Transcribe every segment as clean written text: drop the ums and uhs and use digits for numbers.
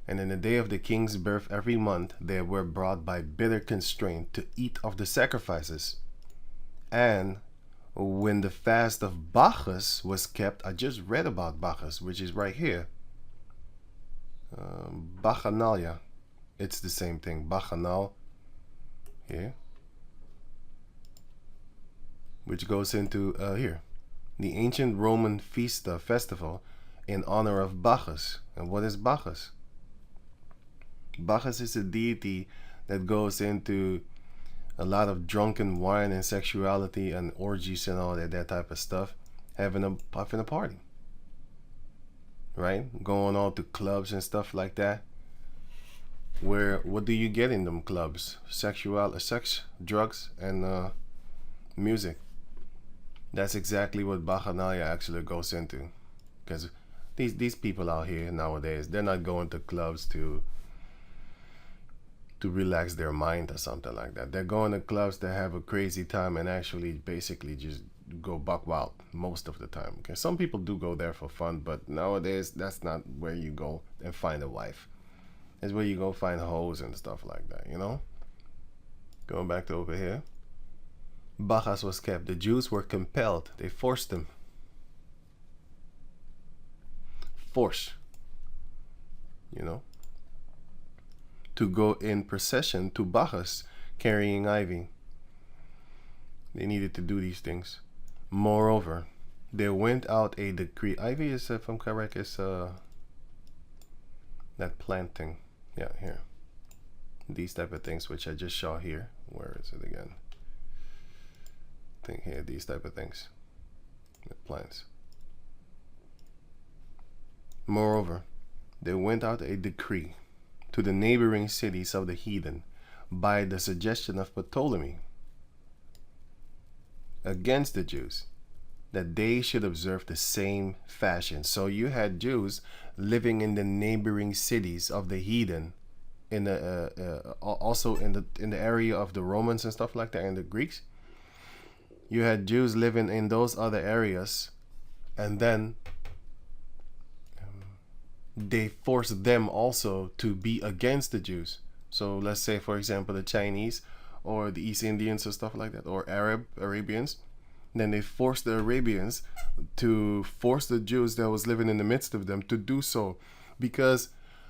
And in the day of the king's birth every month they were brought by bitter constraint to eat of the sacrifices. And when the fast of Bacchus was kept, I just read about Bacchus, which is right here. Bacchanalia. It's the same thing. Bacchanal here. Which goes into here. The ancient Roman festival in honor of Bacchus. And what is Bacchus? Bacchus is a deity that goes into a lot of drunken wine and sexuality and orgies and all that type of stuff, having a party, right? Going on to clubs and stuff like that. Where what do you get in them clubs? Sex, drugs, and music. That's exactly what Bacchanalia actually goes into, because these people out here nowadays, they're not going to clubs to relax their mind or something like that. They're going to clubs to have a crazy time and actually basically just go buck wild most of the time. Okay, some people do go there for fun, but nowadays that's not where you go and find a wife. It's where you go find hoes and stuff like that, you know? Going back to over here. Bacchus was kept. The Jews were compelled. They forced them. Force. You know? To go in procession to Bacchus carrying ivy. They needed to do these things. Moreover, there went out a decree. Ivy is, if I'm correct, is that plant thing. Yeah, here. These type of things, which I just saw here. Where is it again? I think here, these type of things. The plants. Moreover, there went out a decree to the neighboring cities of the heathen by the suggestion of Ptolemy against the Jews, that they should observe the same fashion. So you had Jews living in the neighboring cities of the heathen, in the also in the area of the Romans and stuff like that, and the Greeks. You had Jews living in those other areas, and then they forced them also to be against the Jews. So let's say, for example, the Chinese or the East Indians or stuff like that, or Arabians. Then they forced the Arabians to force the Jews that was living in the midst of them to do so, because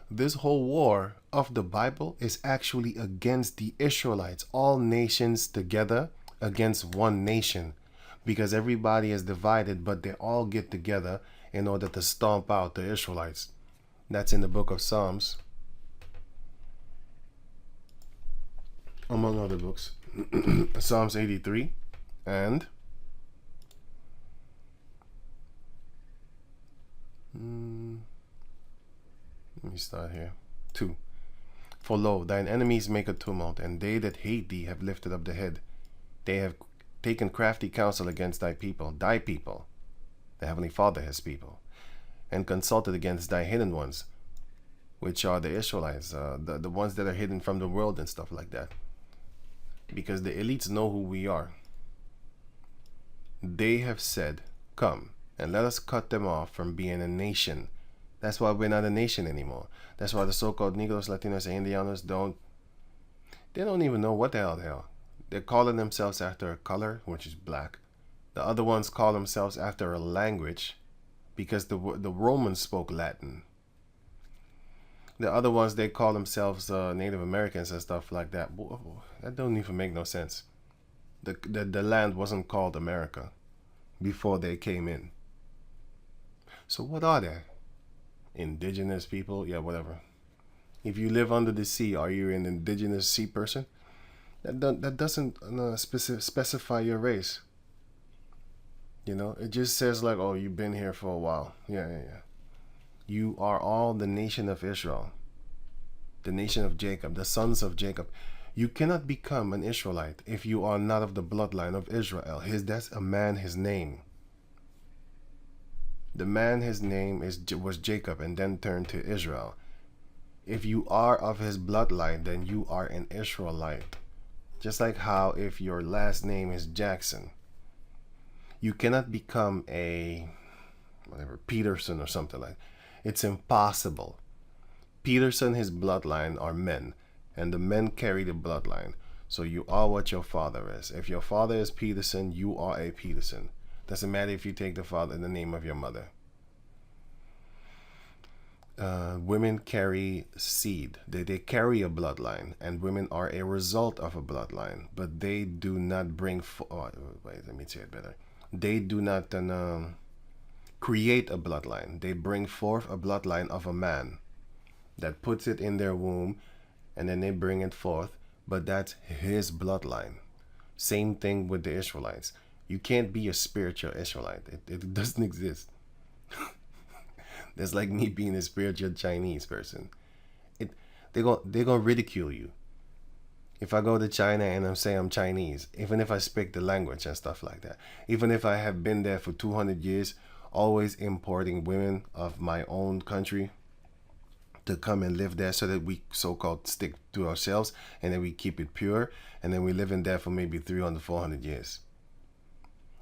this whole war of the Bible is actually against the Israelites, all nations together against one nation, because everybody is divided, but they all get together in order to stomp out the Israelites. That's in the book of Psalms, among other books. Psalms 83 and let me start here. 2. For lo, thine enemies make a tumult, and they that hate thee have lifted up the head. They have taken crafty counsel against thy people, the Heavenly Father, his people, and consulted against thy hidden ones, which are the Israelites, the ones that are hidden from the world and stuff like that. Because the elites know who we are. They have said, come, and let us cut them off from being a nation. That's why we're not a nation anymore. That's why the so-called Negroes, Latinos, and Indianos don't even know what the hell. They're calling themselves after a color, which is black. The other ones call themselves after a language, because the Romans spoke Latin. The other ones, they call themselves Native Americans and stuff like that. That don't even make no sense. The land wasn't called America before they came in. So what are they? Indigenous people? Yeah, whatever. If you live under the sea, are you an indigenous sea person? That doesn't specify your race. You know, it just says like, oh, you've been here for a while. Yeah. You are all the nation of Israel, the nation of Jacob, the sons of Jacob. You cannot become an Israelite if you are not of the bloodline of Israel. That's a man, his name. The man, his name was Jacob and then turned to Israel. If you are of his bloodline, then you are an Israelite. Just like how if your last name is Jackson, you cannot become a Peterson or something like that. It's impossible. Peterson, his bloodline are men, and the men carry the bloodline. So you are what your father is. If your father is Peterson, you are a Peterson. Doesn't matter if you take the father in the name of your mother. Women carry seed. They carry a bloodline, and women are a result of a bloodline. But they do not bring. Wait, let me say it better. They do not create a bloodline. They bring forth a bloodline of a man that puts it in their womb, and then they bring it forth. But that's his bloodline. Same thing with the Israelites. You can't be a spiritual Israelite. It doesn't exist. That's like me being a spiritual Chinese person. They're gonna ridicule you. If I go to China and I'm saying I'm Chinese, even if I speak the language and stuff like that, even if I have been there for 200 years, always importing women of my own country to come and live there so that we so-called stick to ourselves and then we keep it pure, and then we live in there for maybe 300, 400 years.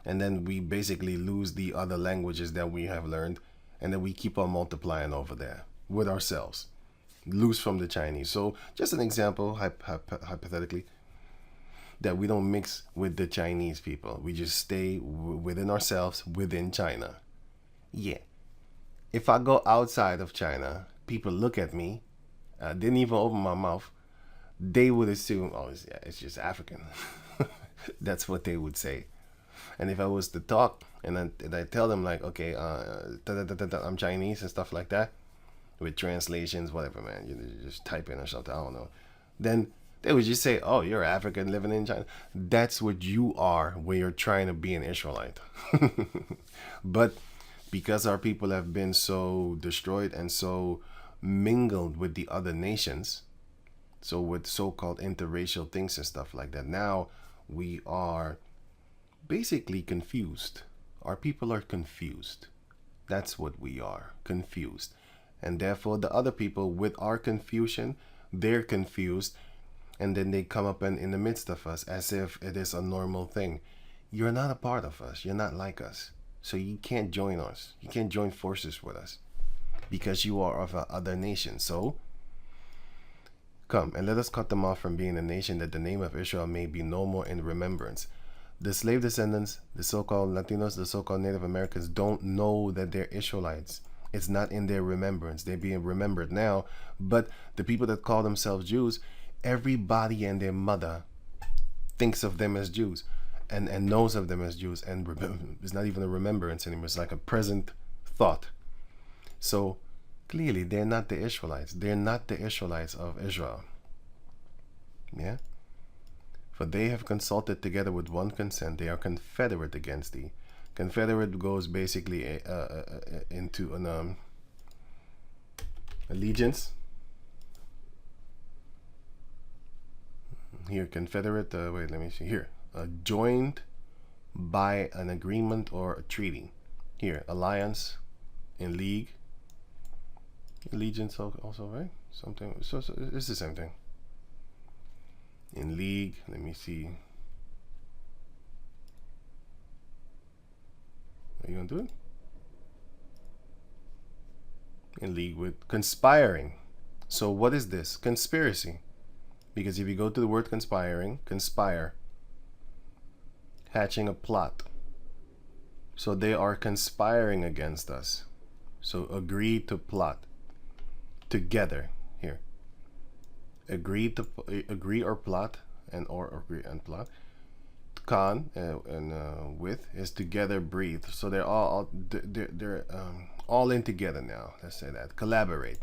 And then we basically lose the other languages that we have learned, and then we keep on multiplying over there with ourselves. Lose from the Chinese. So just an example, hypothetically, that we don't mix with the Chinese people. We just stay within ourselves, within China. Yeah. If I go outside of China, people look at me, didn't even open my mouth, they would assume, oh, it's just African. That's what they would say. And if I was to talk and I tell them like, okay, I'm Chinese and stuff like that, with translations, whatever, man, you just type in or something, I don't know, then they would just say, oh, you're African living in China. That's what you are when you're trying to be an Israelite. But because our people have been so destroyed and so mingled with the other nations, so with so-called interracial things and stuff like that, now we are basically confused. Our people are confused. That's what we are, confused. And therefore the other people with our confusion, they're confused, and then they come up in the midst of us as if it is a normal thing. You're not a part of us. You're not like us. So you can't join us. You can't join forces with us because you are of other nation. So come and let us cut them off from being a nation, that the name of Israel may be no more in remembrance. The slave descendants, the so-called Latinos, the so-called Native Americans don't know that they're Israelites. It's not in their remembrance. They're being remembered now. But the people that call themselves Jews, everybody and their mother thinks of them as Jews and knows of them as Jews. And it's not even a remembrance anymore. It's like a present thought. So clearly, they're not the Israelites. They're not the Israelites of Israel. Yeah? For they have consulted together with one consent. They are confederate against thee. Confederate goes basically into an allegiance. Here, confederate, wait, let me see. Here, joined by an agreement or a treaty. Here, alliance, in league. Allegiance also, right? Something, so it's the same thing. In league, let me see. Are you gonna do it? In league with, conspiring. So what is this? Conspiracy. Because if you go to the word conspiring, conspire, hatching a plot. So they are conspiring against us. So agree to plot together. Here, agree or plot, and or agree and plot. Con and with is together breathe. So they're all in together now. Let's say that. Collaborate.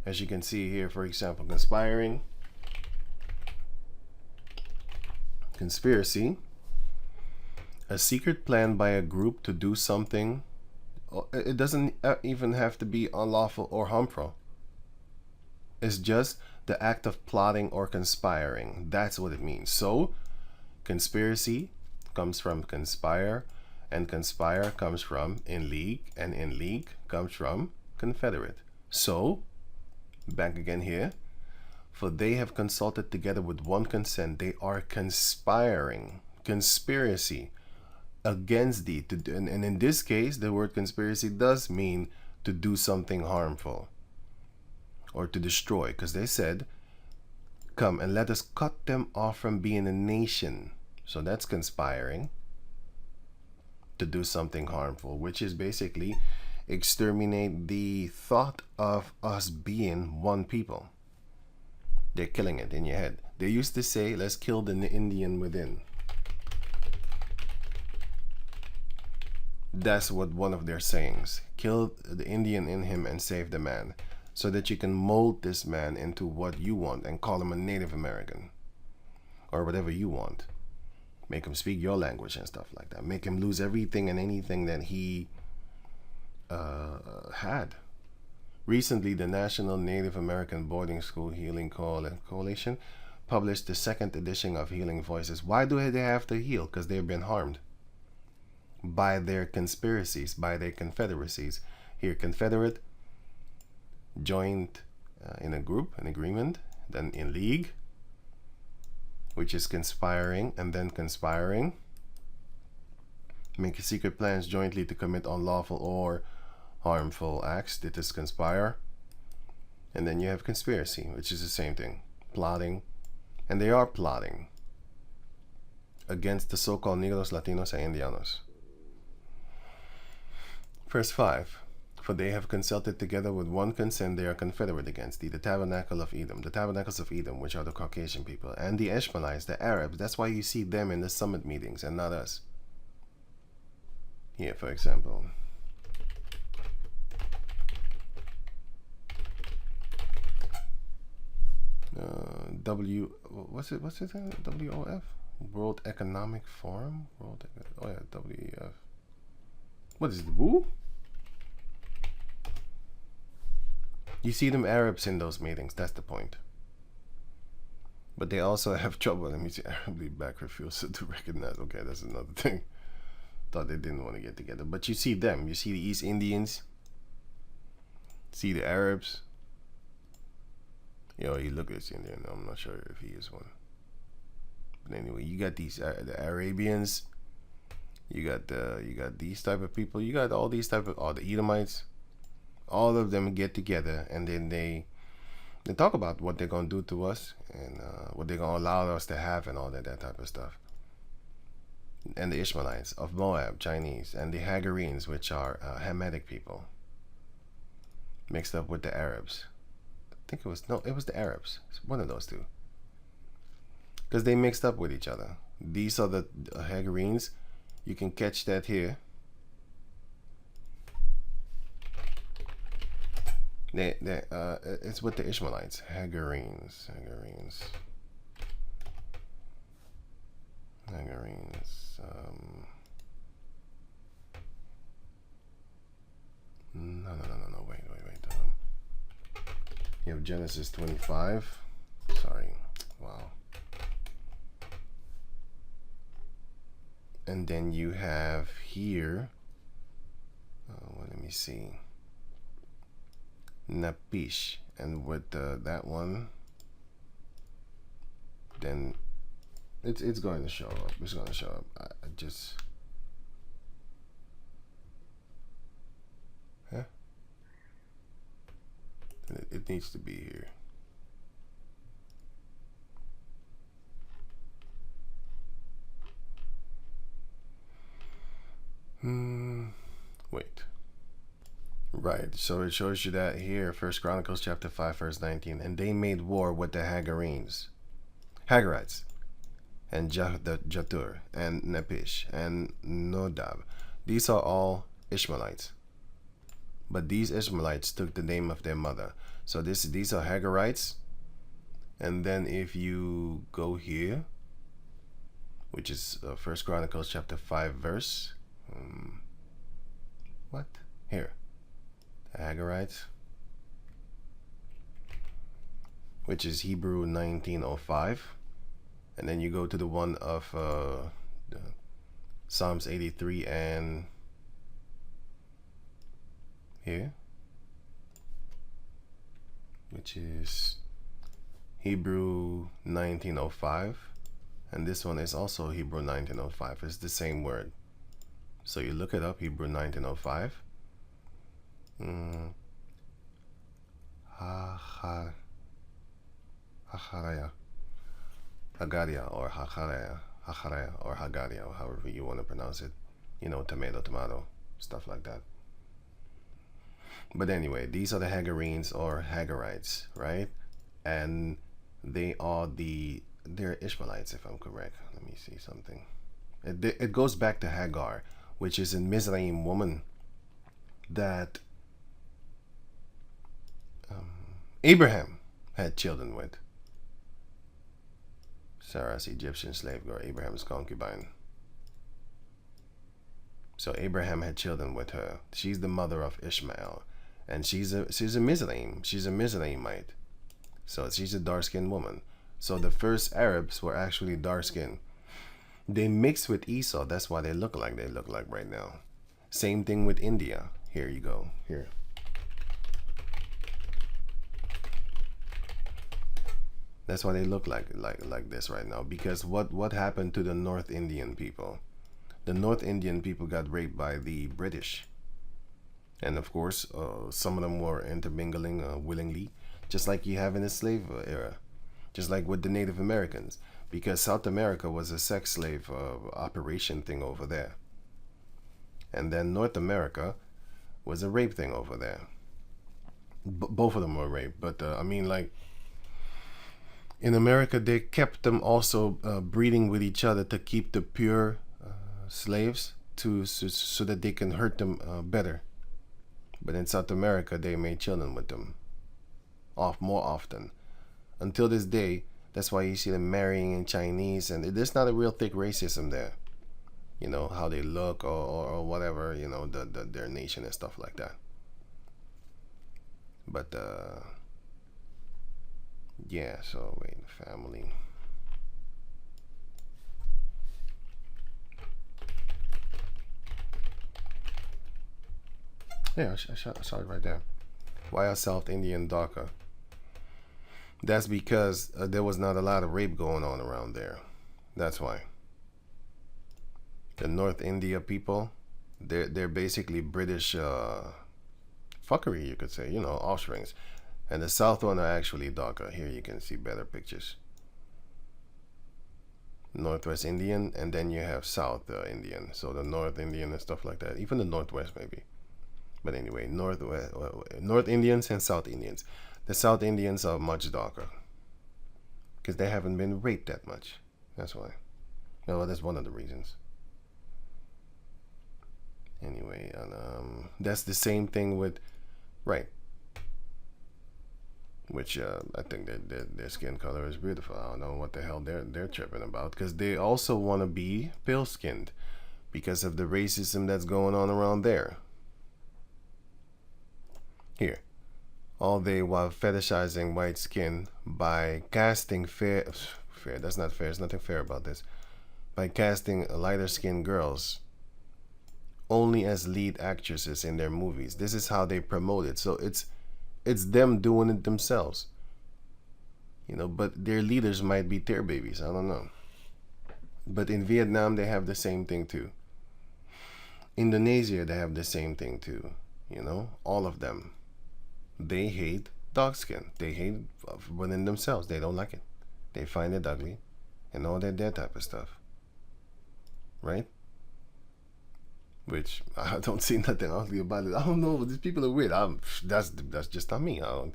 As you can see here, for example, conspiring, conspiracy, a secret plan by a group to do something. It doesn't even have to be unlawful or harmful. It's just the act of plotting or conspiring. That's what it means. So conspiracy comes from conspire, and conspire comes from in league, and in league comes from confederate. So back again here, for they have consulted together with one consent. They are conspiring, conspiracy against thee. And in this case, the word conspiracy does mean to do something harmful. or to destroy, because they said, come and let us cut them off from being a nation. So that's conspiring to do something harmful, which is basically exterminate the thought of us being one people. They're killing it in your head. They used to say, let's kill the Indian within. That's what one of their sayings. Kill the Indian in him and save the man. So that you can mold this man into what you want and call him a Native American. Or whatever you want. Make him speak your language and stuff like that. Make him lose everything and anything that he had. Recently, the National Native American Boarding School Healing Coalition published the second edition of Healing Voices. Why do they have to heal? Because they've been harmed by their conspiracies, by their confederacies. Here, Confederate, joined in a group, an agreement, then in league, which is conspiring, and then conspiring. Make secret plans jointly to commit unlawful or harmful acts. This is conspire. And then you have conspiracy, which is the same thing. Plotting. And they are plotting against the so-called Negros, Latinos, and Indianos. Verse 5. For they have consulted together with one consent, they are confederate against thee, the tabernacle of Edom, the tabernacles of Edom, which are the Caucasian people, and the Ishmaelites, the Arabs. That's why you see them in the summit meetings and not us. Here, for example. What's it? WOF? World Economic Forum? WEF. What is it? Woo? You see them Arabs in those meetings. That's the point. But they also have trouble. Let me see. Arably back refusal to recognize. Okay, that's another thing. Thought they didn't want to get together. But you see them. You see the East Indians. See the Arabs. Yo, you look at Indian. I'm not sure if he is one. But anyway, you got these the Arabians. You got these type of people. You got all these type of all the Edomites. All of them get together and then they talk about what they're gonna do to us and what they're gonna allow us to have and all that type of stuff. And the Ishmaelites of Moab, Chinese, and the Hagarenes, which are Hamitic people, mixed up with the Arabs. I think it was the Arabs. It's one of those two. Because they mixed up with each other. These are the Hagarenes. You can catch that here. It's with the Ishmaelites, Hagarenes. No. Wait. You have Genesis 25. Sorry. Wow. And then you have here. Let me see. Napish, and with that one, then it's going to show up. It's going to show up. I just it needs to be here. Wait. Right, so it shows you that here, 1 Chronicles chapter 5, verse 19. And they made war with the Hagarites, and Jatur, and Nepish, and Nodab. These are all Ishmaelites. But these Ishmaelites took the name of their mother. So these are Hagarites. And then if you go here, which is 1 Chronicles chapter 5, verse... what? Here. The Hagarites, which is Hebrew 1905, and then you go to the one of Psalms 83 and here, which is Hebrew 1905, and this one is also Hebrew 1905. It's the same word, so you look it up, Hebrew 1905. Hacharaya, Hagaria, or Hacharaya, or Hagaria, however you want to pronounce it. Tomato, stuff like that. But anyway, these are the Hagarenes or Hagarites, right? And they're Ishmaelites, if I'm correct. Let me see something. It goes back to Hagar, which is a Mizraim woman that Abraham had children with. Sarah's Egyptian slave girl, Abraham's concubine. So Abraham had children with her. She's the mother of Ishmael, and she's a Mizraim. She's a Mizraimite. So she's a dark-skinned woman. So the first Arabs were actually dark-skinned. They mixed with Esau. That's why they look like right now. Same thing with India. Here you go. Here. That's why they look like this right now. Because what happened to the North Indian people? The North Indian people got raped by the British. And of course, some of them were intermingling willingly, just like you have in the slave era, just like with the Native Americans, because South America was a sex slave operation thing over there. And then North America was a rape thing over there. Both of them were rape, but I mean, like, in America, they kept them also breeding with each other to keep the pure slaves so that they can hurt them better. But in South America, they made children with them more often. Until this day, that's why you see them marrying in Chinese, and there's not a real thick racism there. How they look or whatever, their nation and stuff like that. But yeah, so wait, family. Yeah, I saw it right there. Why are South Indian darker? That's because there was not a lot of rape going on around there. That's why. The North India people, they're basically British fuckery, you could say, offsprings. And the South one are actually darker. Here you can see better pictures. Northwest Indian, and then you have South Indian. So the North Indian and stuff like that. Even the Northwest maybe. But anyway, North Indians and South Indians. The South Indians are much darker because they haven't been raped that much. That's why. Well, that's one of the reasons. Anyway, and that's the same thing with, right? Which I think that their skin color is beautiful. I don't know what the hell they're tripping about, because they also want to be pale-skinned because of the racism that's going on around there. Here, all day while fetishizing white skin by casting fair, that's not fair, there's nothing fair about this, by casting lighter skinned girls only as lead actresses in their movies. This is how they promote it. So it's them doing it themselves. But their leaders might be tear babies, I don't know. But in Vietnam, they have the same thing too. Indonesia, they have the same thing too. All of them. They hate dark skin. They hate within themselves. They don't like it. They find it ugly and all that type of stuff. Right? Which I don't see nothing ugly about it. I don't know. These people are weird. That's just not me. I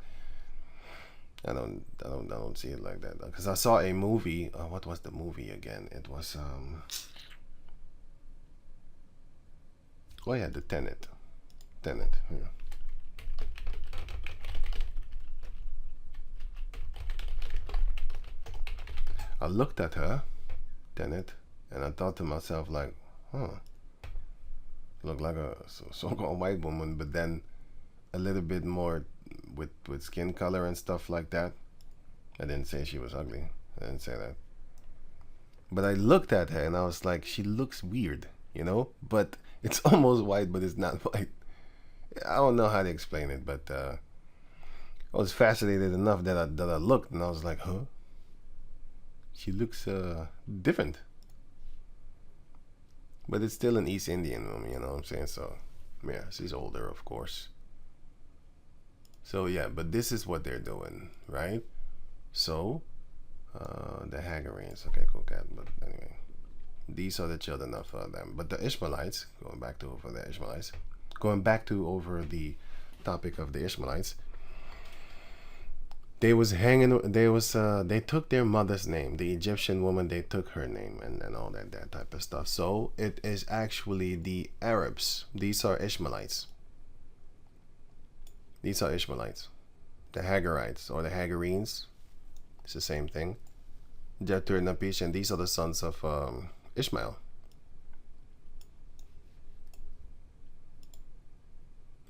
don't see it like that. Because I saw a movie. What was the movie again? It was oh yeah, the Tenet. Yeah. I looked at her, Tenet, and I thought to myself, like, look like a so-called white woman, but then a little bit more with skin color and stuff like that. I didn't say she was ugly. I didn't say that. But I looked at her and I was like, she looks weird, But it's almost white, but it's not white. I don't know how to explain it, but I was fascinated enough that I looked and I was like, huh? She looks different. But it's still an East Indian woman, you know what I'm saying? So, yeah, she's older, of course. So yeah, but this is what they're doing, right? So the Hagarenes, okay, cool cat. But anyway, these are the children of them. But the Ishmaelites, going back to over the Ishmaelites, going back to over the topic of the Ishmaelites, they was hanging. They took their mother's name, the Egyptian woman. They took her name and all that type of stuff. So it is actually the Arabs. These are Ishmaelites. These are Ishmaelites. The Hagarites or the Hagarenes. It's the same thing. Jetur and Napish, and these are the sons of Ishmael.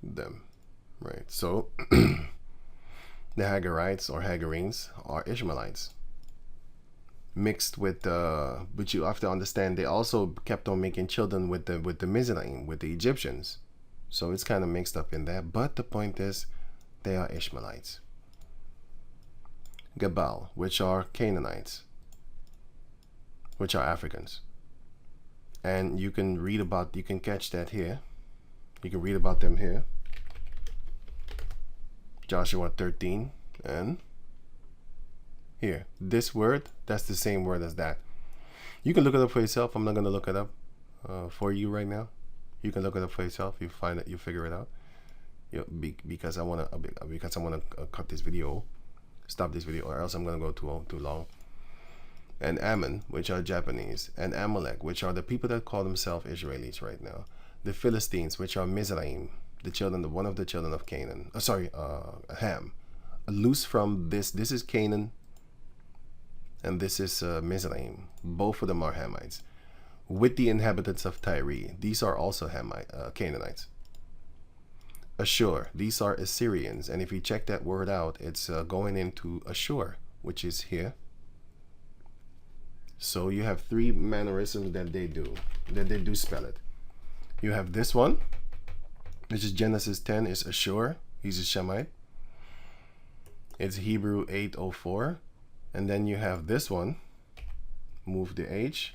Them, right? So the Hagarites or Hagarenes are Ishmaelites mixed with but you have to understand they also kept on making children with the Mizraim, with the Egyptians. So it's kind of mixed up in there. But the point is, they are Ishmaelites. Gebal, which are Canaanites, which are Africans. And you can read about, you can catch that here. You can read about them here. Joshua 13 and here. This word, that's the same word as that. You can look it up for yourself. I'm not going to look it up for you right now. You can look it up for yourself. You find it, you figure it out. Because I want to cut this video, stop this video, or else I'm going to go too long. And Ammon, which are Japanese, and Amalek, which are the people that call themselves Israelis right now. The Philistines, which are Mizraim, the children of one of the children of Canaan. Ham. Loose from this is Canaan, and this is Mizraim. Both of them are Hamites. With the inhabitants of Tyre, these are also Canaanites. Ashur, these are Assyrians, and if you check that word out, it's going into Ashur, which is here. So you have three mannerisms that they do spell it. You have this one, which is Genesis 10, is Ashur. He's a Shemite. It's Hebrew 8:04. And then you have this one, move the H.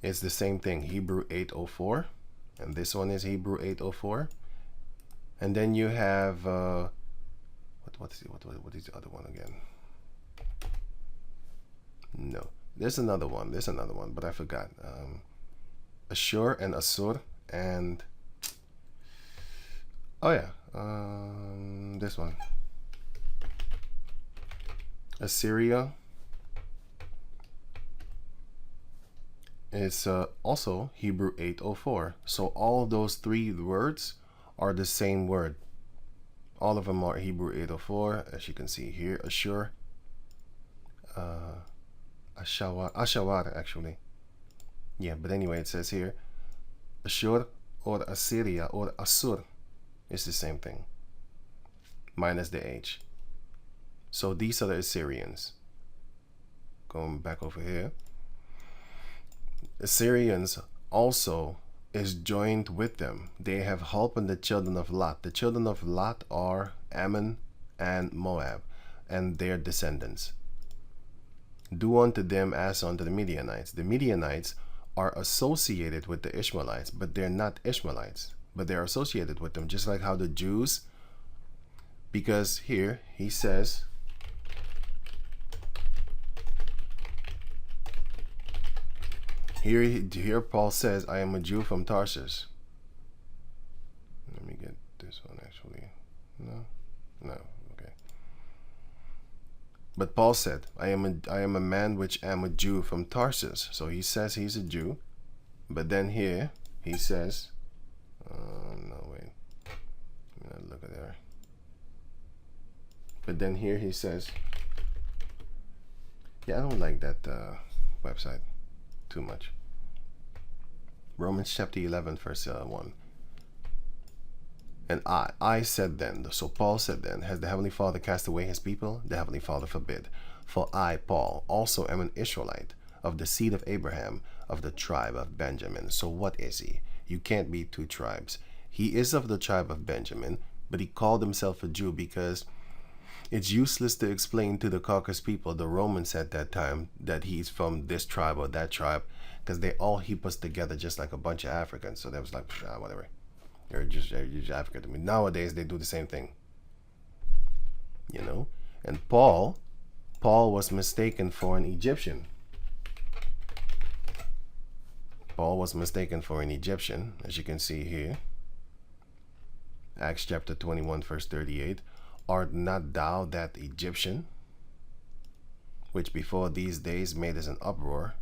It's the same thing, Hebrew 8:04. And this one is Hebrew 8:04. And then you have, what is the other one again? No, there's another one, but I forgot. Ashur and Asur and, oh yeah, this one. Assyria is also Hebrew 8:04. So all of those three words are the same word. All of them are Hebrew 8:04, as you can see here. Ashur, Ashawar actually. Yeah, but anyway, it says here Ashur or Assyria or Asur is the same thing, minus the H. So these are the Assyrians. Going back over here. Assyrians also is joined with them. They have helped the children of Lot. The children of Lot are Ammon and Moab and their descendants. Do unto them as unto the Midianites. The Midianites are associated with the Ishmaelites, but they're not Ishmaelites, but they're associated with them, just like how the Jews, because here he says, here Paul says, I am a Jew from Tarsus. Let me get this one actually. No, okay. But Paul said, I am a man which am a Jew from Tarsus. So he says he's a Jew. But then here he says, no, wait. Let me look at there. But then here he says, yeah, I don't like that website too much. Romans chapter 11, verse 1. And I said then, so Paul said then, has the Heavenly Father cast away his people? The Heavenly Father forbid. For I, Paul, also am an Israelite, of the seed of Abraham, of the tribe of Benjamin. So what is he? You can't be two tribes. He is of the tribe of Benjamin, but he called himself a Jew because it's useless to explain to the Caucasus people, the Romans at that time, that he's from this tribe or that tribe, because they all heap us together just like a bunch of Africans. So they was like, whatever. You're just African to me. Nowadays, they do the same thing. you know. And Paul was mistaken for an Egyptian. Paul was mistaken for an Egyptian, as you can see here. Acts chapter 21, verse 38. Art not thou that Egyptian, which before these days made us an uproar?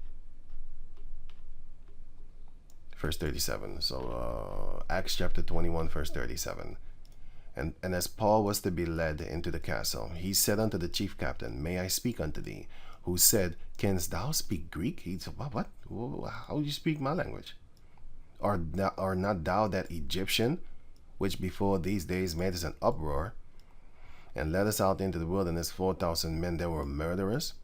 Verse 37. So Acts chapter 21, verse 37. And as Paul was to be led into the castle, he said unto the chief captain, May I speak unto thee? Who said, Canst thou speak Greek? He said, What? How do you speak my language? Are not thou that Egyptian, which before these days made us an uproar, and led us out into the wilderness 4,000 men that were murderers?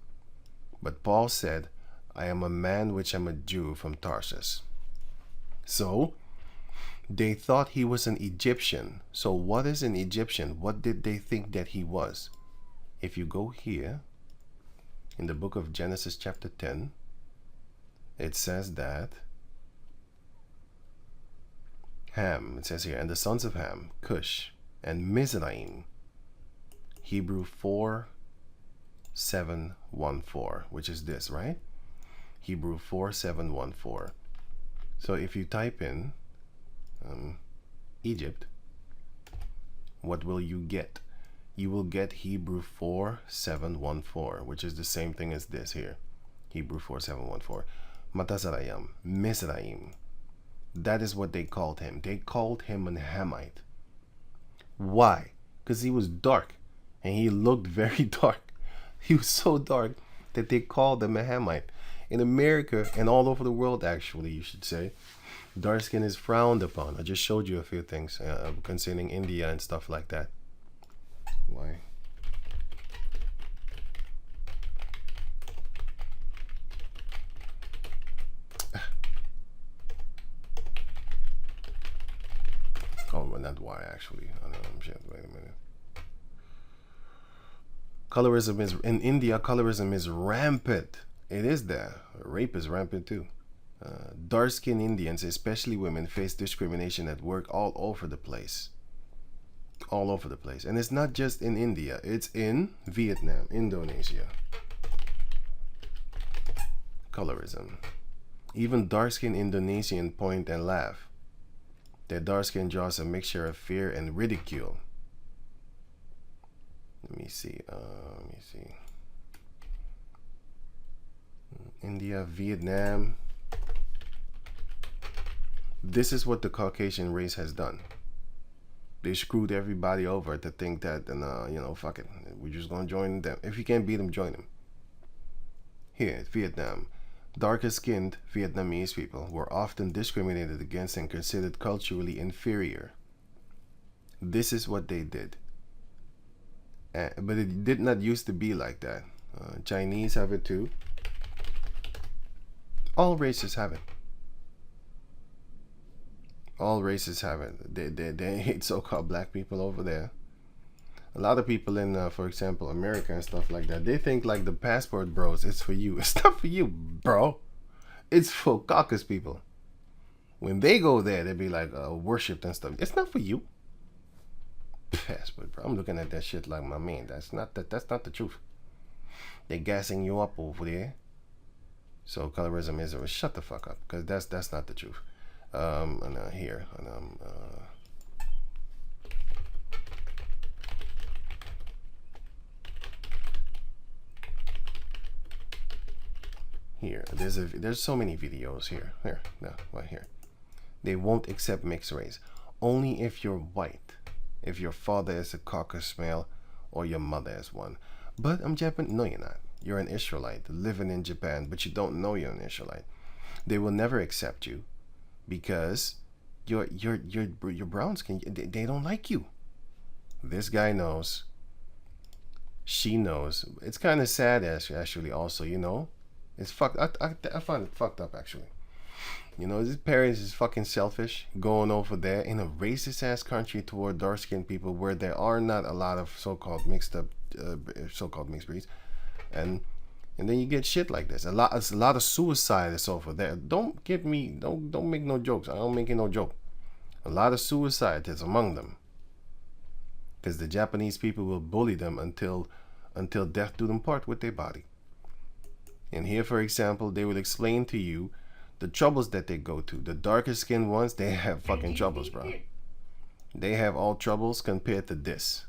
But Paul said, I am a man which am a Jew from Tarsus. So they thought he was an Egyptian. So what is an Egyptian? What did they think that he was? If you go here, in the book of Genesis chapter 10, it says that Ham, it says here, and the sons of Ham, Cush, and Mizraim, Hebrew 4714, which is this, right? Hebrew 4714. So if you type in Egypt, what will you get? You will get Hebrew 4714, which is the same thing as this here. Hebrew 4714. Matazarayam, Mizraim. That is what they called him. They called him an Hamite. Why? Because he was dark, and he looked very dark. He was so dark that they called him a Hamite. In America, and all over the world, actually, you should say, dark skin is frowned upon. I just showed you a few things concerning India and stuff like that. Why? Oh, well, not why, actually. Shit, wait a minute. Colorism is, in India, colorism is rampant. It is there. Rape is rampant too. Dark-skinned Indians, especially women, face discrimination at work all over the place. All over the place. And it's not just in India. It's in Vietnam, Indonesia. Colorism. Even dark-skinned Indonesian point and laugh. Their dark skin draws a mixture of fear and ridicule. Let me see. India, Vietnam. This is what the Caucasian race has done. They screwed everybody over to think that, and fuck it, we're just gonna join them. If you can't beat them, join them. Here, Vietnam. Darker skinned Vietnamese people were often discriminated against and considered culturally inferior. This is what they did. But it did not used to be like that. Chinese have it too. All races have it. All races have it. They hate so-called black people over there. A lot of people in, for example, America and stuff like that, they think like the passport bros, it's for you. It's not for you, bro. It's for Caucasus people. When they go there, they be like worshipped and stuff. It's not for you. Passport, bro. I'm looking at that shit like, my man, that's not the truth. They're gassing you up over there. So colorism is, shut the fuck up, because that's not the truth. Here, there's so many videos here. Right here. They won't accept mixed race. Only if you're white. If your father is a Caucasus male or your mother is one. But I'm Japanese. No, you're not. You're an Israelite living in Japan, but you don't know you're an Israelite. They will never accept you because you're brown skin. They don't like you. This guy knows. She knows. It's kind of sad, actually. Also, it's fucked. I find it fucked up, actually. This parents is fucking selfish, going over there in a racist ass country toward dark skinned people where there are not a lot of so-called mixed breeds, and then you get shit like this. A lot of suicide is over there. Don't make no jokes. I don't make no joke. A lot of suicide is among them. because the Japanese people will bully them until death do them part with their body. And here, for example, they will explain to you the troubles that they go to. The darker skinned ones, they have fucking troubles, bro. They have all troubles compared to this.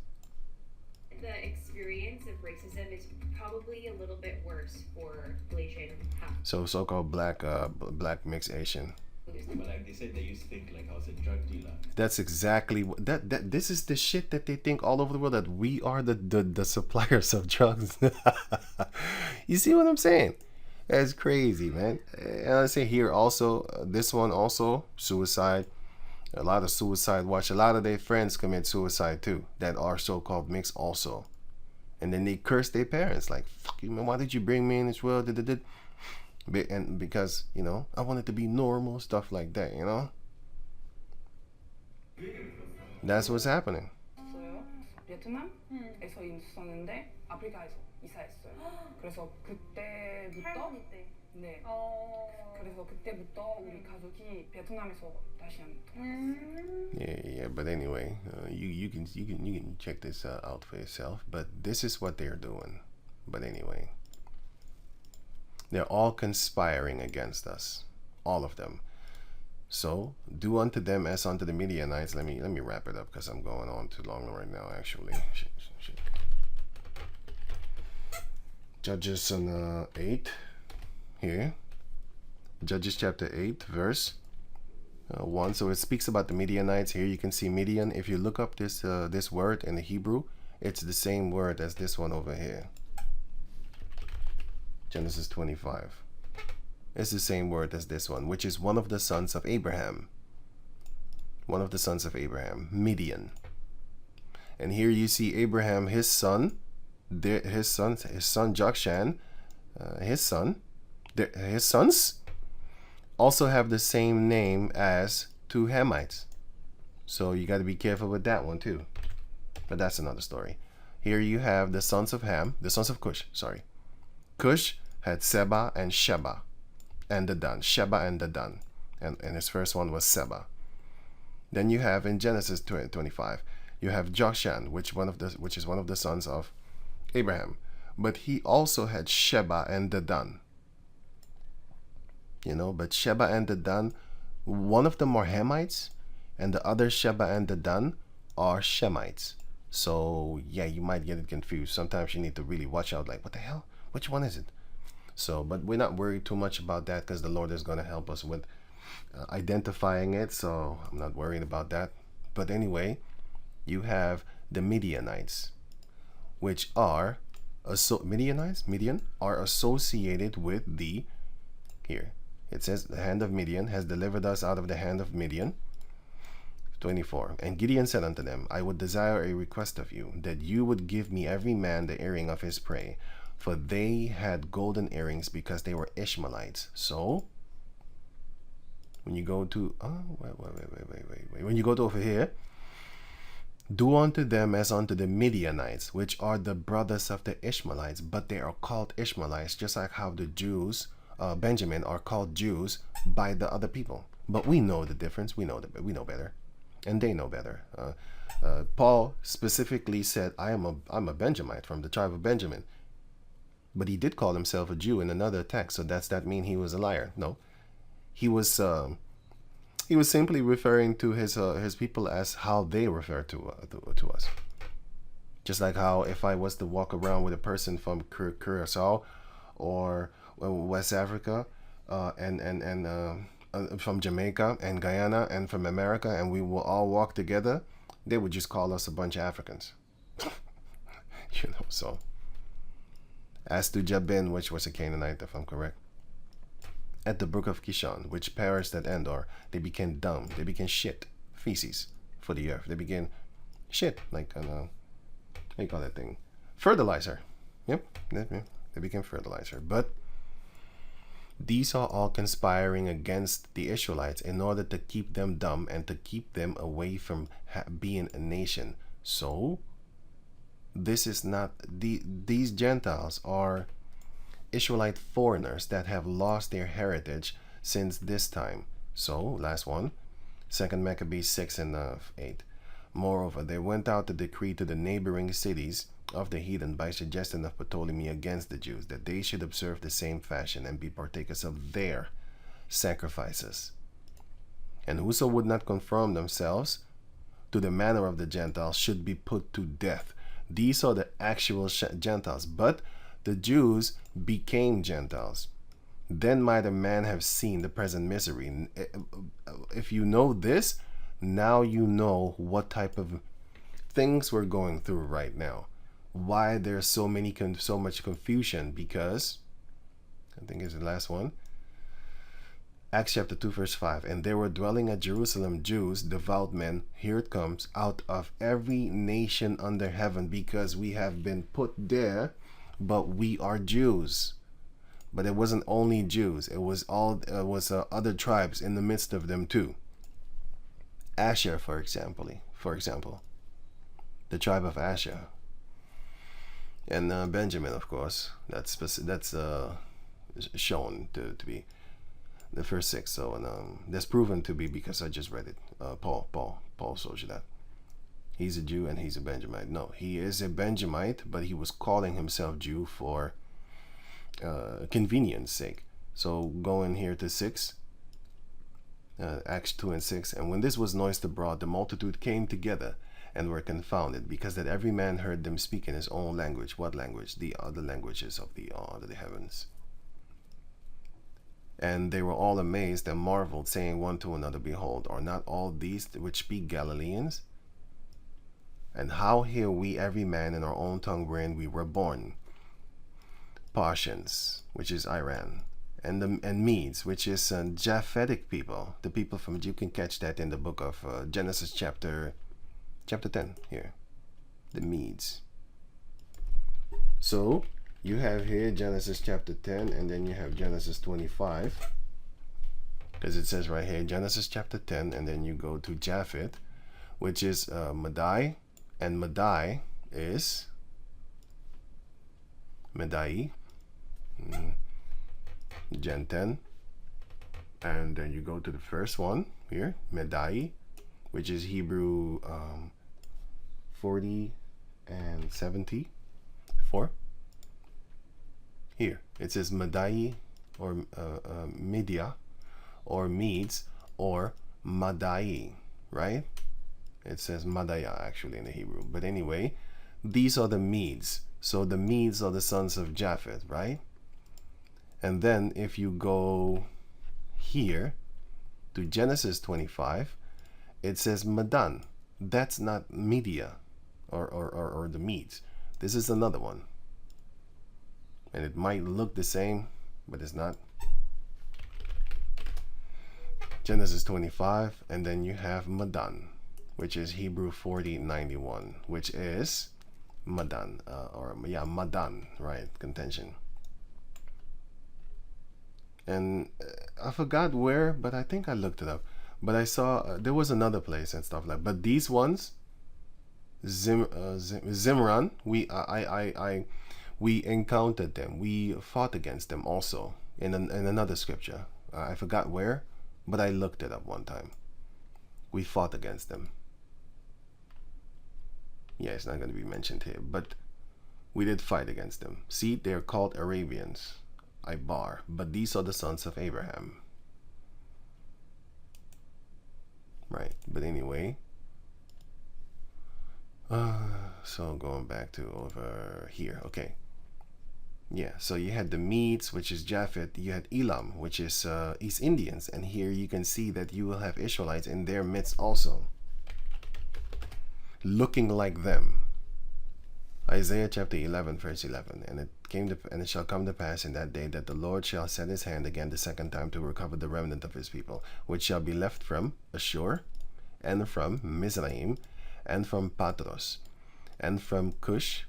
The experience of racism is probably a little bit worse for Malaysian. So-called black mixed Asian. But like they said, they used to think like I was a drug dealer. That's exactly what that this is the shit that they think all over the world, that we are the suppliers of drugs. You see what I'm saying? That's crazy, man. And I say here also, this one also, suicide. A lot of suicide watch. A lot of their friends commit suicide too, that are so-called mixed also. And then they curse their parents like, fuck you, man, why did you bring me in this world? And because, you know, I wanted to be normal, stuff like that, you know? That's what's happening. 베트남에서 있었는데 아프리카에서 이사했어요. 그래서 그때부터 네. 그래서 그때부터 우리 가족이 베트남에서 다시 한번 Yeah, but anyway, you can check this out for yourself. But this is what they're doing. But anyway, they're all conspiring against us, all of them. So do unto them as unto the Midianites. Let me wrap it up because I'm going on too long right now. Actually, shit. Judges 8 here. Judges chapter 8 verse 1. So it speaks about the Midianites. Here you can see Midian. If you look up this word in the Hebrew, it's the same word as this one over here. Genesis 25. It's the same word as this one, which is one of the sons of Abraham. One of the sons of Abraham, Midian. And here you see Abraham, his son Jokshan, his sons also have the same name as two Hamites. So you got to be careful with that one too. But that's another story. Here you have the sons of Ham, the sons of Cush, sorry. Cush had Seba and Sheba and Dedan. Sheba and Dedan. And his first one was Seba. Then you have in Genesis 25, you have Jokshan, which is one of the sons of Abraham. But he also had Sheba and Dedan. You know, but Sheba and Dedan, one of them are Hamites, and the other Sheba and Dedan are Shemites. So yeah, you might get it confused. Sometimes you need to really watch out, like, what the hell? Which one is it? So, but we're not worried too much about that because the Lord is going to help us with identifying it. So I'm not worried about that. But anyway, you have the Midianites, which are Midian are associated with the, here it says, the hand of Midian has delivered us out of the hand of Midian. 24. And Gideon said unto them, I would desire a request of you, that you would give me every man the earring of his prey, for they had golden earrings, because they were Ishmaelites. So when you go to wait. When you go to over here, do unto them as unto the Midianites, which are the brothers of the Ishmaelites, but they are called Ishmaelites, just like how the Jews, Benjamin, are called Jews by the other people. But we know the difference. We know better, and they know better. Paul specifically said, I'm a Benjamite from the tribe of Benjamin. But he did call himself a Jew in another text. So does that mean he was a liar? No. He was simply referring to his people as how they refer to us. Just like how if I was to walk around with a person from Curacao or West Africa and from Jamaica and Guyana and from America, and we will all walk together, they would just call us a bunch of Africans. You know, so. As to Jabin, which was a Canaanite, if I'm correct, at the brook of Kishon, which perished at Endor, they became dumb. They became shit, feces for the earth. They became shit, like how you call that thing? Fertilizer. Yep, they became fertilizer. But these are all conspiring against the Israelites in order to keep them dumb and to keep them away from being a nation. So this is not these Gentiles are Israelite foreigners that have lost their heritage since this time. So last one, 2 Maccabees 6 and 8. Moreover, there went out a decree to the neighboring cities of the heathen by suggestion of Ptolemy against the Jews, that they should observe the same fashion and be partakers of their sacrifices. And whoso would not conform themselves to the manner of the Gentiles should be put to death. These are the actual Gentiles, but the Jews became Gentiles. Then might a man have seen the present misery. If you know this, now you know what type of things we're going through right now. Why there's so much confusion, because I think it's the last one. Acts chapter 2 verse 5. And there were dwelling at Jerusalem Jews, devout men, here it comes, out of every nation under heaven, because we have been put there, but we are Jews. But it wasn't only Jews, it was other tribes in the midst of them too. Asher, for example, the tribe of Asher, and Benjamin, of course. That's shown to be the first 6. So, and that's proven to be because I just read it. Paul shows you that he's a Jew and he's a Benjamite. No, he is a Benjamite, but he was calling himself Jew for convenience sake. So go in here to 6. Acts 2 and 6. And when this was noised abroad, the multitude came together and were confounded, because that every man heard them speak in his own language. What language? The other languages of the heavens. And they were all amazed and marveled, saying one to another, Behold, are not all these which speak Galileans? And how hear we every man in our own tongue wherein we were born? Parthians, which is Iran, and Medes, which is Japhetic people, the people from, you can catch that in the book of Genesis chapter 10 here, the Medes. So you have here Genesis chapter 10, and then you have Genesis 25, because it says right here Genesis chapter 10, and then you go to Japheth, which is Madai, and Madai is Medai, Gen 10, and then you go to the first one here, Medai, which is Hebrew 40 and 74. Here it says Madai, or Media, or Medes, or Madai, right? It says Madaya actually in the Hebrew, but anyway, these are the Medes. So the Medes are the sons of Japheth, right? And then if you go here to Genesis 25, it says Madan. That's not Media or the Medes. This is another one. And it might look the same, but it's not. Genesis 25, and then you have Madan, which is Hebrew 40:91, which is Madan, Madan, right? Contention. And I forgot where, but I think I looked it up. But I saw there was another place and stuff like. But these ones, Zimran, we encountered them. We fought against them also in another scripture. I forgot where, but I looked it up one time. We fought against them. Yeah, it's not going to be mentioned here, but we did fight against them. See, they're called Arabians, Ibar, but these are the sons of Abraham. Right, but anyway, so going back to over here, okay. Yeah, so you had the Medes, which is Japheth. You had Elam, which is East Indians, and here you can see that you will have Israelites in their midst also, looking like them. Isaiah chapter 11 verse 11. And it shall come to pass in that day that the Lord shall set his hand again the second time to recover the remnant of his people, which shall be left from Ashur, and from Mizraim, and from Patros, and from Cush,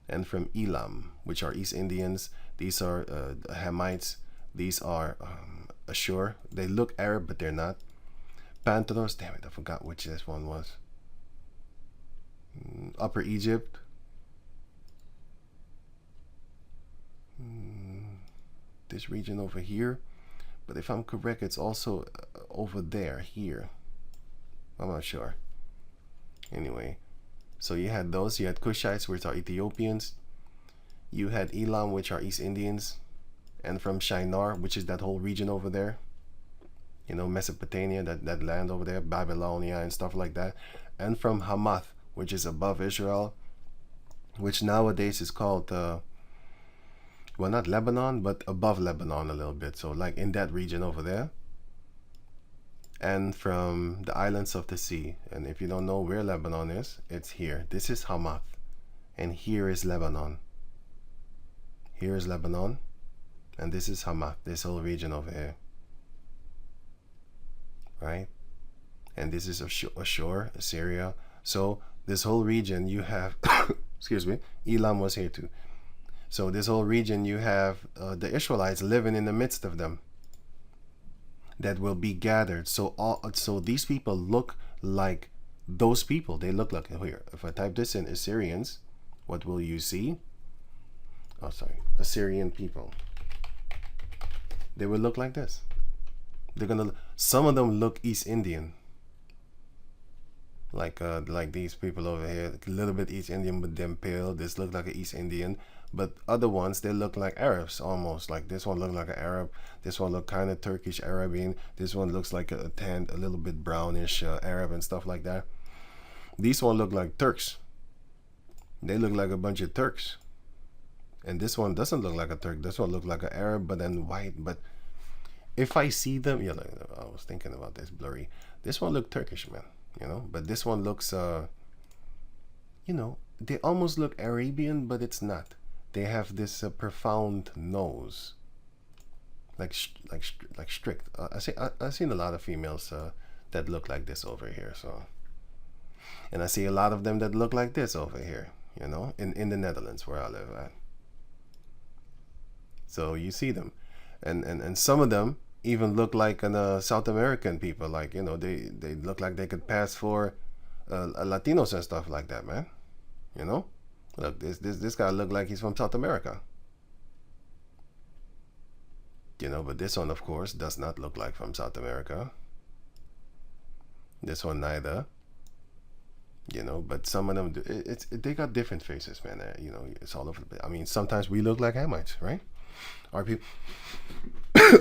and from Elam, which are East Indians. These are Hamites. These are Ashur. They look Arab, but they're not. Patros, damn it, I forgot which this one was. Upper Egypt. This region over here, but if I'm correct, it's also over there, here. I'm not sure. Anyway, so you had those. You had Cushites, which are Ethiopians. You had Elam, which are East Indians. And from Shinar, which is that whole region over there. You know, Mesopotamia, that land over there, Babylonia and stuff like that. And from Hamath, which is above Israel, which nowadays is called, well, not Lebanon, but above Lebanon a little bit. So like in that region over there. And from the islands of the sea. And if you don't know where Lebanon is, it's here. This is Hamath. And here is Lebanon. Here is Lebanon. And this is Hamath, this whole region over here. Right? And this is Ashur, Assyria. So this whole region you have, excuse me, Elam was here too. So this whole region you have the Israelites living in the midst of them that will be gathered. So these people look like those people. They look like, here, if I type this in Assyrians, what will you see? Oh, sorry, Assyrian people. They will look like this. They're gonna. Some of them look East Indian. Like these people over here, a little bit East Indian, but them pale. This look like an East Indian. But other ones, they look like Arabs almost. Like this one look like an Arab. This one look kind of Turkish Arabian. This one looks like a tanned, a little bit brownish Arab and stuff like that. These one look like Turks. They look like a bunch of Turks. And this one doesn't look like a Turk. This one look like an Arab, but then white. But if I see them, yeah, like, I was thinking about this blurry. This one look Turkish, man. You know, but this one looks, you know, they almost look Arabian, but it's not. They have this profound nose, like strict. I've seen a lot of females that look like this over here. So, and I see a lot of them that look like this over here. You know, in the Netherlands where I live at. So you see them, and some of them even look like South American people. Like, you know, they look like they could pass for Latinos and stuff like that, man. You know, look, this guy look like he's from South America. You know, but this one, of course, does not look like from South America. This one neither. You know, but some of them, they got different faces, man. You know, it's all over the place. I mean, sometimes we look like Hamites, right? Our people,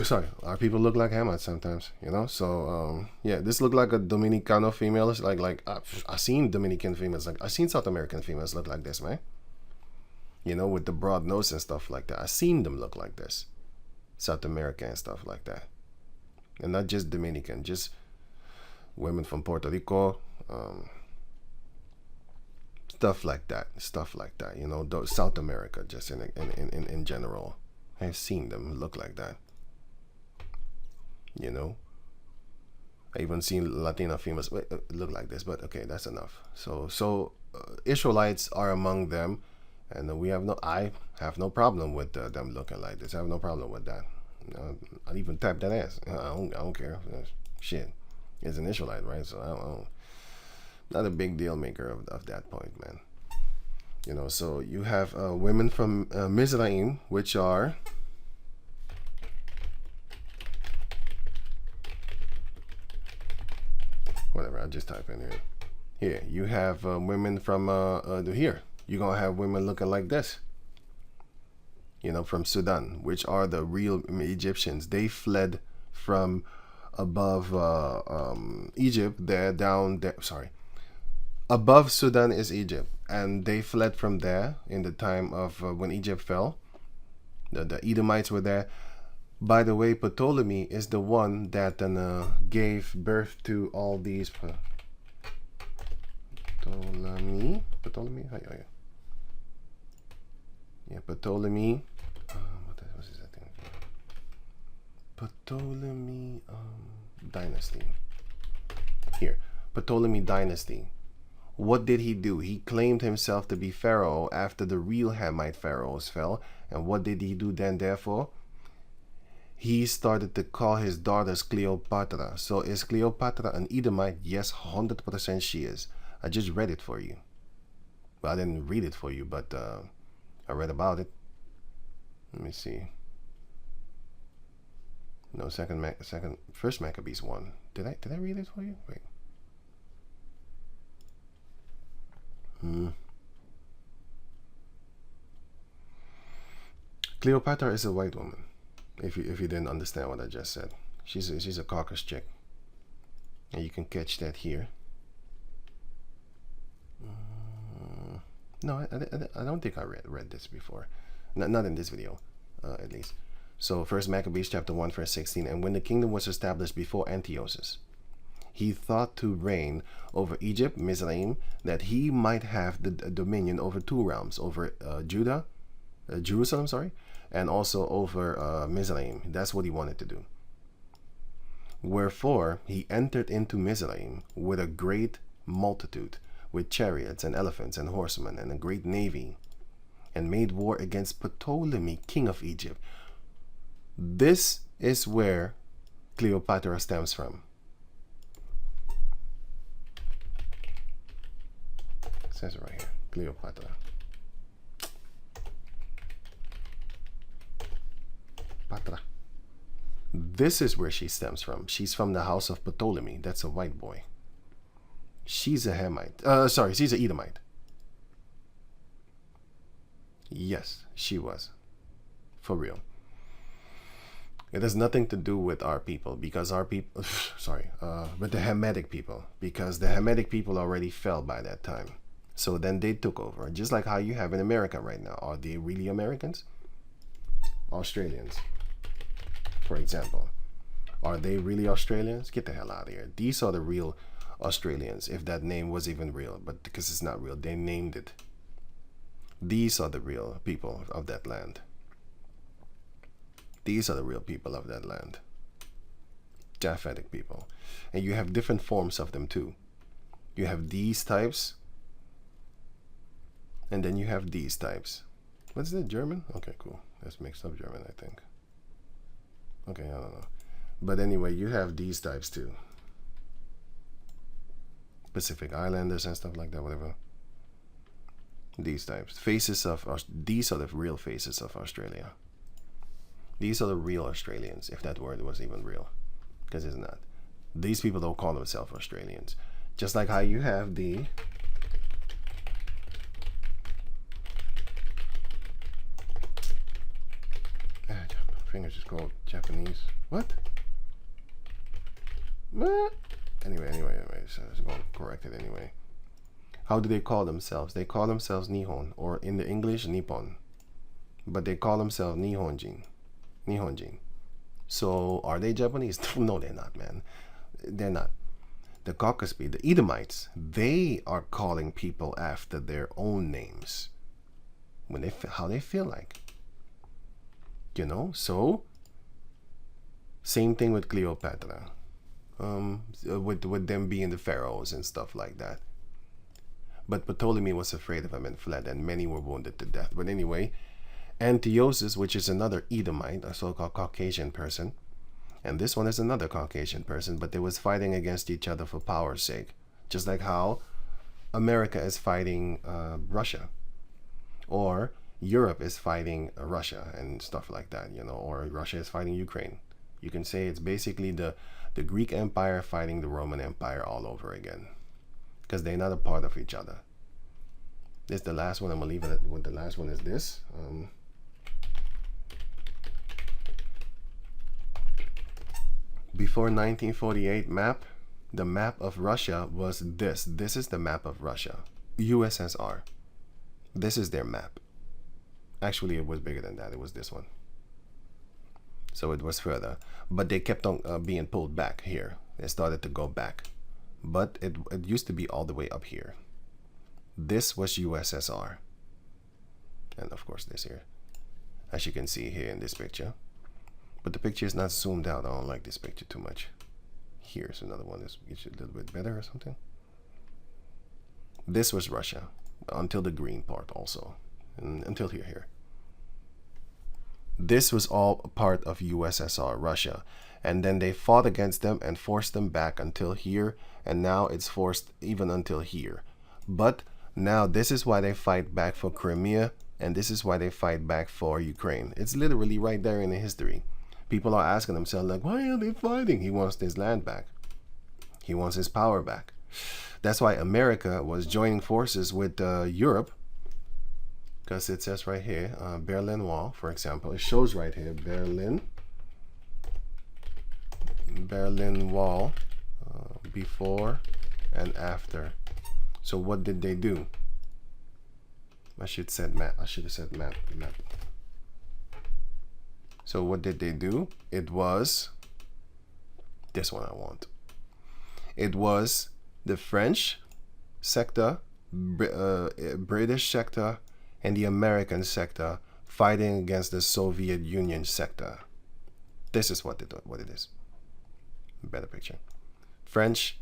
sorry, our people look like Hamites sometimes, you know. So yeah, this look like a Dominicano female. It's like I've seen Dominican females, like I've seen South American females look like this, man. You know, with the broad nose and stuff like that. I've seen them look like this, South American and stuff like that, and not just Dominican, just women from Puerto Rico. Stuff like that, you know, South America, just in general. I've seen them look like that, you know. I even seen Latina females look like this, but okay, that's enough. So Israelites are among them, and I have no problem with them looking like this. I have no problem with that. I'll even tap that ass. I don't care. Shit, it's an Israelite, right? So I don't not a big deal maker of that point, man. You know, so you have women from Mizraim, which are whatever. I'll just type in here. Here you have women from here. You're gonna have women looking like this. You know, from Sudan, which are the real Egyptians. They fled from above Egypt. They're down there. Sorry. Above Sudan is Egypt, and they fled from there in the time of when Egypt fell. The Edomites were there. By the way, Ptolemy is the one that gave birth to all these. Ptolemy. Yeah, Ptolemy. What is that thing? Ptolemy dynasty. Here, Ptolemy dynasty. What did he do? He claimed himself to be Pharaoh after the real Hamite pharaohs fell. And what did he do then, therefore? He started to call his daughters Cleopatra. So is Cleopatra an Edomite? Yes, 100% she is. I just read it for you. Well, I didn't read it for you, but I read about it. Let me see. No, first Maccabees 1. Did I read it for you? Wait. Cleopatra is a white woman. If you didn't understand what I just said, she's a Caucasus chick, and you can catch that here. No, I don't think I read this before. Not in this video, at least. So, First Maccabees chapter 1, verse 16. And when the kingdom was established before Antiochus, he thought to reign over Egypt, Mizraim, that he might have the dominion over two realms, over Jerusalem, and also over Mizraim. That's what he wanted to do. Wherefore he entered into Mizraim with a great multitude, with chariots and elephants and horsemen and a great navy, and made war against Ptolemy, king of Egypt. This is where Cleopatra stems from. It says it right here, Cleopatra. Patra. This is where she stems from. She's from the house of Ptolemy. That's a white boy. She's a Hamite. She's an Edomite. Yes, she was. For real. It has nothing to do with our people, because our people, with the Hamitic people, because the Hamitic people already fell by that time. So then they took over, just like how you have in America right now. Are they really Americans? Australians, for example. Are they really Australians? Get the hell out of here. These are the real Australians, if that name was even real, but because it's not real, they named it. These are the real people of that land. These are the real people of that land. Japhetic people. And you have different forms of them too. You have these types, and then you have these types. What's that, German? Okay, cool. That's mixed up German, I think. Okay, I don't know. But anyway, you have these types too. Pacific Islanders and stuff like that, whatever. These types. These are the real faces of Australia. These are the real Australians, if that word was even real. Because it's not. These people don't call themselves Australians. Just like how you have the... my fingers just called Japanese. What? Anyway, so I was going to correct it anyway. How do they call themselves? They call themselves Nihon, or in the English, Nippon. But they call themselves Nihonjin. So, are they Japanese? No, they're not, man. They're not. The Caucasus people, the Edomites, they are calling people after their own names. How they feel like. You know? So, same thing with Cleopatra. With them being the pharaohs and stuff like that. But Ptolemy was afraid of him and fled, and many were wounded to death. But anyway, Antiochus, which is another Edomite, a so-called Caucasian person, and this one is another Caucasian person, but they was fighting against each other for power's sake. Just like how America is fighting Russia, or Europe is fighting Russia and stuff like that, you know, or Russia is fighting Ukraine. You can say it's basically the Greek Empire fighting the Roman Empire all over again, because they're not a part of each other. This is the last one. I'm gonna leave it with the last one is this. Before 1948 map, the map of Russia was this. This is the map of Russia, USSR. This is their map. Actually, it was bigger than that. It was this one. So it was further, but they kept on being pulled back here. They started to go back, but it used to be all the way up here. This was USSR, and of course this here, as you can see here in this picture. But the picture is not zoomed out. I don't like this picture too much. Here's another one. It's a little bit better or something. This was Russia until the green part also, and until here. This was all a part of USSR, Russia. And then they fought against them and forced them back until here. And now it's forced even until here. But now this is why they fight back for Crimea. And this is why they fight back for Ukraine. It's literally right there in the history. People are asking themselves, like, why are they fighting? He wants his land back. He wants his power back. That's why America was joining forces with Europe, because it says right here, Berlin Wall, for example. It shows right here, Berlin Wall, before and after. So what did they do? I should have said map. So what did they do? It was this one I want. It was the French sector, British sector, and the American sector fighting against the Soviet Union sector. This is what it is. Better picture. French,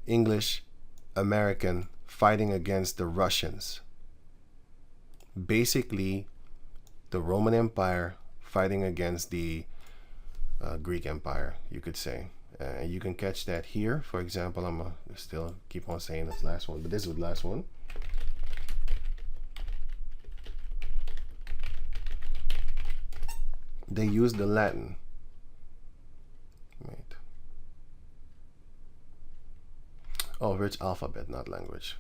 English, American fighting against the Russians. Basically, the Roman Empire fighting against the Greek Empire, you could say. You can catch that here. For example, I'm going to still keep on saying this last one, but this is the last one. They use the Latin. Wait. Oh, rich alphabet, not language.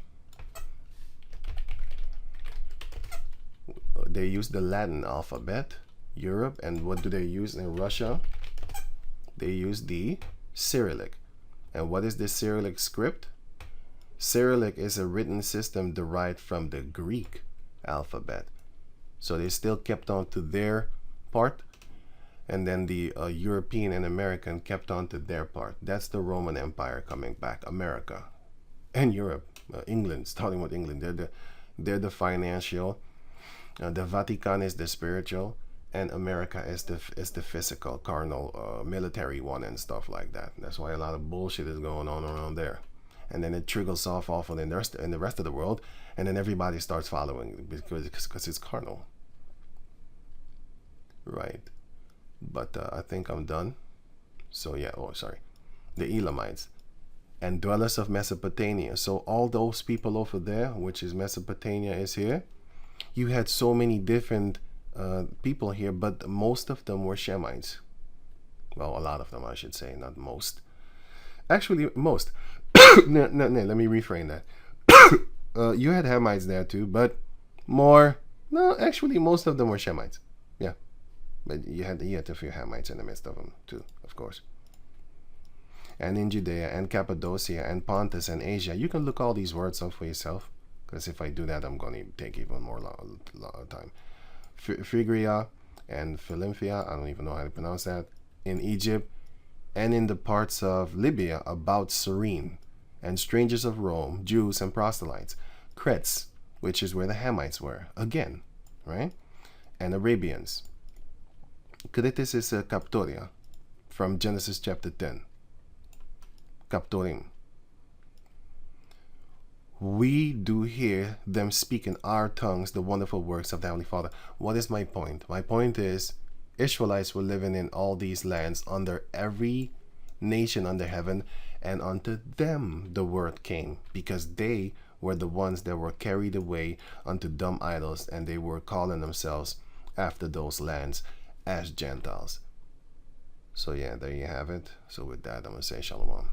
They use the Latin alphabet, Europe, and what do they use in Russia? They use the Cyrillic. And what is the Cyrillic script? Cyrillic is a written system derived from the Greek alphabet. So they still kept on to their part, and then the European and American kept on to their part. That's the Roman Empire coming back. America and Europe, England, starting with England. They're the financial. The Vatican is the spiritual, and America is the physical, carnal, military one and stuff like that. That's why a lot of bullshit is going on around there, and then it trickles off in the rest of the world, and then everybody starts following because it's carnal, right? But I think I'm done. So yeah. Oh, sorry. The Elamites and dwellers of Mesopotamia. So all those people over there, which is Mesopotamia, is here. You had so many different people here, but most of them were Shemites. Well, a lot of them, I should say, not most. Actually, most. No, let me reframe that. You had Hamites there too, but more. No, actually, most of them were Shemites. Yeah, but you had a few Hamites in the midst of them too, of course. And in Judea and Cappadocia and Pontus and Asia, you can look all these words up for yourself. Because if I do that, I'm going to take even more time. Phrygia and Philymphia, I don't even know how to pronounce that, in Egypt, and in the parts of Libya about Cyrene, and strangers of Rome, Jews and proselytes, Crets, which is where the Hamites were, again, right? And Arabians. Cretes is Captoria, from Genesis chapter 10. Captorim. We do hear them speak in our tongues the wonderful works of the Heavenly Father. What is my point? My point is, Israelites were living in all these lands under every nation under heaven, and unto them the word came, because they were the ones that were carried away unto dumb idols, and they were calling themselves after those lands as Gentiles. So yeah, there you have it. So with that, I'm going to say Shalom.